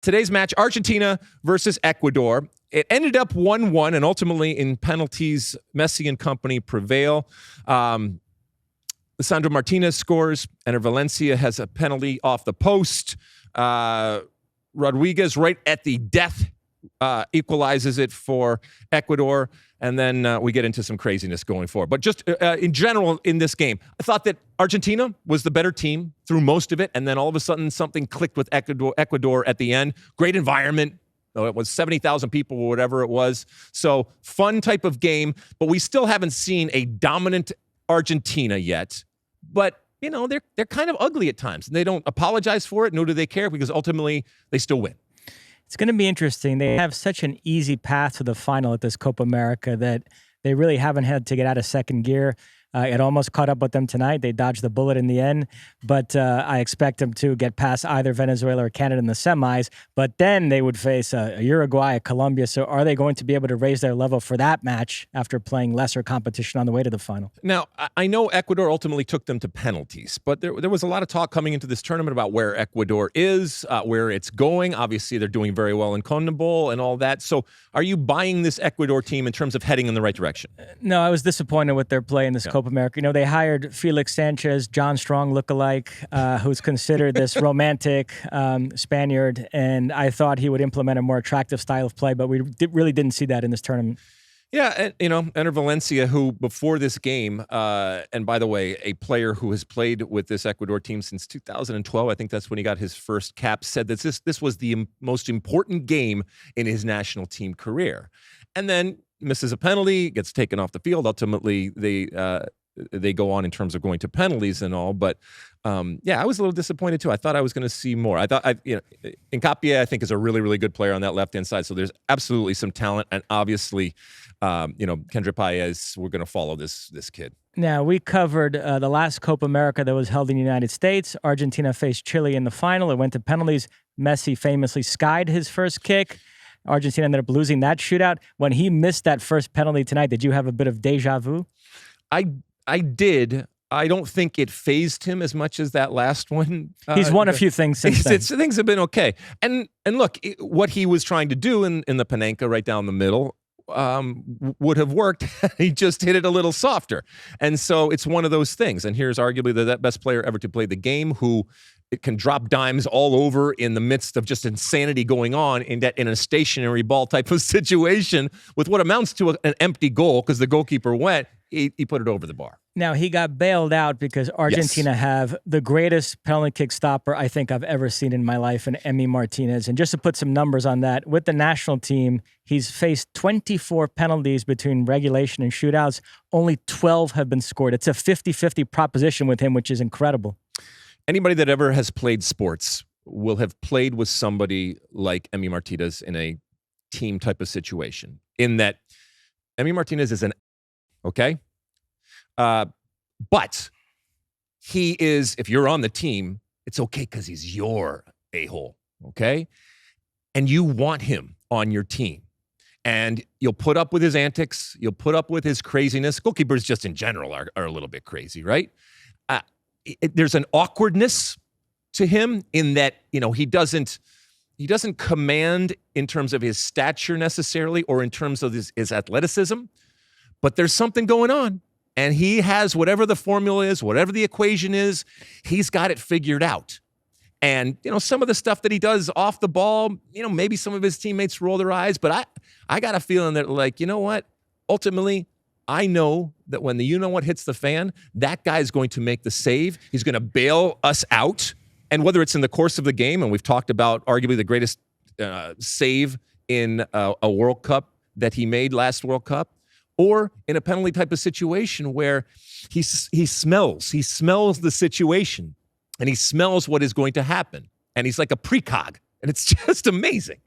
Today's match, Argentina versus Ecuador. It ended up 1-1, and ultimately in penalties, Messi and company prevail. Lisandro Martinez scores. Ener Valencia has a penalty off the post. Rodriguez, right at the death, equalizes it for Ecuador. And then we get into some craziness going forward. But just in general in this game, I thought that Argentina was the better team through most of it. And then all of a sudden something clicked with Ecuador at the end. Great environment. It was 70,000 people or whatever it was. So fun type of game. But we still haven't seen a dominant Argentina yet. But, you know, they're kind of ugly at times. And they don't apologize for it, nor do they care, because ultimately they still win. It's going to be interesting. They have such an easy path to the final at this Copa America that they really haven't had to get out of second gear. It almost caught up with them tonight. They dodged the bullet in the end, but I expect them to get past either Venezuela or Canada in the semis, but then they would face a Uruguay, a Colombia. So are they going to be able to raise their level for that match after playing lesser competition on the way to the final? Now, I know Ecuador ultimately took them to penalties, but there was a lot of talk coming into this tournament about where Ecuador is, where it's going. Obviously, they're doing very well in CONMEBOL and all that. So are you buying this Ecuador team in terms of heading in the right direction? No, I was disappointed with their play in this Copa America. You know, they hired Felix Sanchez, John Strong lookalike, who's considered this romantic Spaniard, and I thought he would implement a more attractive style of play, but we really didn't see that in this tournament. Yeah, and, you know, Ener Valencia, who before this game, and by the way, a player who has played with this Ecuador team since 2012, I think that's when he got his first cap, said that this was the most important game in his national team career. And then misses a penalty, gets taken off the field. Ultimately, they go on in terms of going to penalties and all. But, yeah, I was a little disappointed, too. I thought I was going to see more. I thought, Hincapié, I think, is a really, really good player on that left-hand side. So there's absolutely some talent. And obviously, Kendra Paez, we're going to follow this kid. Now, we covered the last Copa America that was held in the United States. Argentina faced Chile in the final. It went to penalties. Messi famously skied his first kick. Argentina ended up losing that shootout. When he missed that first penalty tonight, did you have a bit of deja vu? I did. I don't think it phased him as much as that last one. He's won a few things since then. Things have been okay. And look, what he was trying to do in the Panenka right down the middle would have worked. He just hit it a little softer. And so it's one of those things. And here's arguably the best player ever to play the game, who it can drop dimes all over in the midst of just insanity going on in a stationary ball type of situation with what amounts to an empty goal because the goalkeeper went. He put it over the bar. Now, he got bailed out because Argentina have the greatest penalty kick stopper I think I've ever seen in my life, in Emi Martinez. And just to put some numbers on that, with the national team, he's faced 24 penalties between regulation and shootouts. Only 12 have been scored. It's a 50-50 proposition with him, which is incredible. Anybody that ever has played sports will have played with somebody like Emi Martinez in a team type of situation, in that Emi Martinez is okay? But he is, if you're on the team, it's okay because he's your a-hole, okay? And you want him on your team. And you'll put up with his antics. You'll put up with his craziness. Goalkeepers just in general are a little bit crazy, right? There's an awkwardness to him in that, he doesn't command in terms of his stature necessarily or in terms of his athleticism. But there's something going on, and he has whatever the formula is, whatever the equation is, he's got it figured out. And, some of the stuff that he does off the ball, maybe some of his teammates roll their eyes, but I got a feeling that, like, you know what? Ultimately, I know that when the you-know-what hits the fan, that guy's going to make the save. He's going to bail us out. And whether it's in the course of the game, and we've talked about arguably the greatest save in a World Cup that he made last World Cup, or in a penalty type of situation where he smells the situation, and he smells what is going to happen. And he's like a precog, and it's just amazing.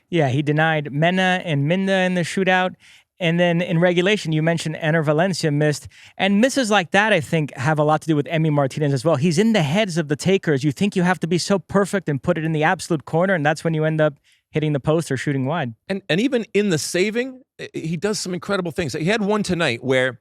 Yeah, he denied Mena and Minda in the shootout. And then in regulation, you mentioned Ener Valencia missed. And misses like that, I think, have a lot to do with Emi Martinez as well. He's in the heads of the takers. You think you have to be so perfect and put it in the absolute corner, and that's when you end up hitting the post or shooting wide. And even in the saving, he does some incredible things. He had one tonight where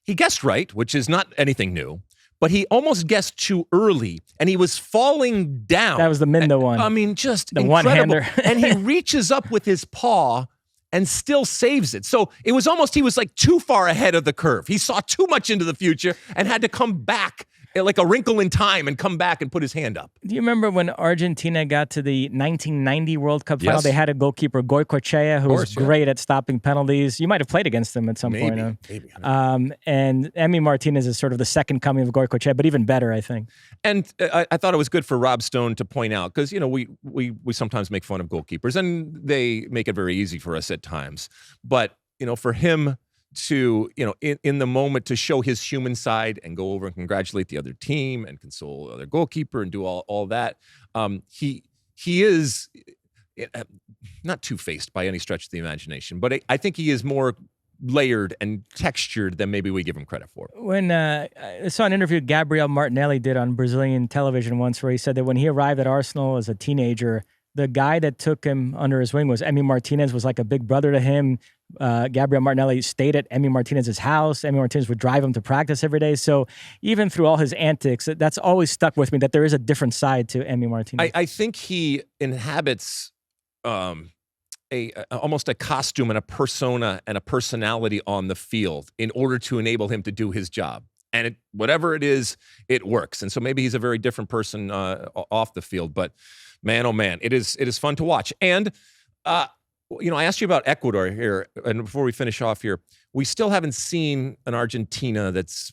he guessed right, which is not anything new, but he almost guessed too early, and he was falling down. That was the Minda one. I mean, just the incredible. one-hander. And he reaches up with his paw and still saves it. So it was almost, he was like too far ahead of the curve. He saw too much into the future and had to come back like a wrinkle in time and come back and put his hand up. Do you remember when Argentina got to the 1990 World Cup final? Yes. They had a goalkeeper, Goicoechea, who was great at stopping penalties. You might have played against him at some point. Maybe. And Emi Martinez is sort of the second coming of Goicoechea, but even better, I think. And I thought it was good for Rob Stone to point out, because, you know, we sometimes make fun of goalkeepers, and they make it very easy for us at times. But, you know, for him to, you know, in the moment, to show his human side and go over and congratulate the other team and console the other goalkeeper and do all that. He is not two-faced by any stretch of the imagination, but I think he is more layered and textured than maybe we give him credit for. When I saw an interview Gabriel Martinelli did on Brazilian television once, where he said that when he arrived at Arsenal as a teenager, the guy that took him under his wing was Emi Martinez, was like a big brother to him. Gabriel Martinelli stayed at Emi Martinez's house. Emi Martinez would drive him to practice every day. So even through all his antics, that's always stuck with me, that there is a different side to Emi Martinez. I think he inhabits almost a costume and a persona and a personality on the field in order to enable him to do his job. And whatever it is, it works. And so maybe he's a very different person off the field. But man, oh man, it is fun to watch. And you know, I asked you about Ecuador here, and before we finish off here, we still haven't seen an Argentina that's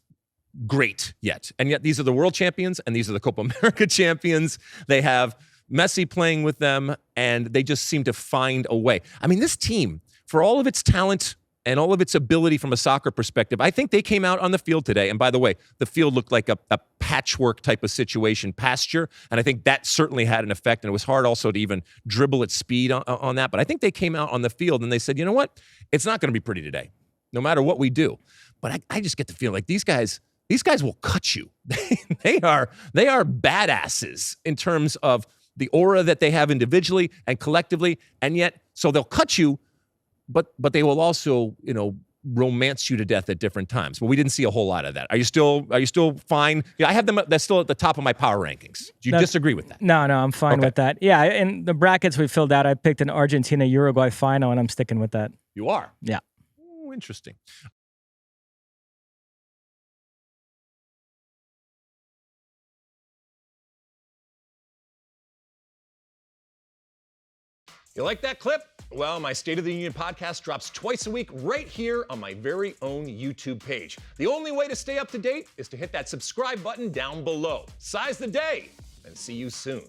great yet. And yet these are the world champions, and these are the Copa America champions. They have Messi playing with them, and they just seem to find a way. I mean, this team, for all of its talent and all of its ability from a soccer perspective, I think they came out on the field today. And by the way, the field looked like a patchwork type of situation, pasture. And I think that certainly had an effect. And it was hard also to even dribble at speed on that. But I think they came out on the field and they said, you know what? It's not going to be pretty today, no matter what we do. But I just get the feel like these guys will cut you. They are badasses in terms of the aura that they have individually and collectively. And yet, so they'll cut you, but they will also, you know, romance you to death at different times. But we didn't see a whole lot of that. Are you still fine? Yeah, I have them. That's still at the top of my power rankings. Do you disagree with that? No, I'm fine with that. Yeah, in the brackets we filled out, I picked an Argentina-Uruguay final, and I'm sticking with that. You are? Yeah. Oh, interesting. You like that clip? Well, my State of the Union podcast drops twice a week right here on my very own YouTube page. The only way to stay up to date is to hit that subscribe button down below. Size the day, and see you soon.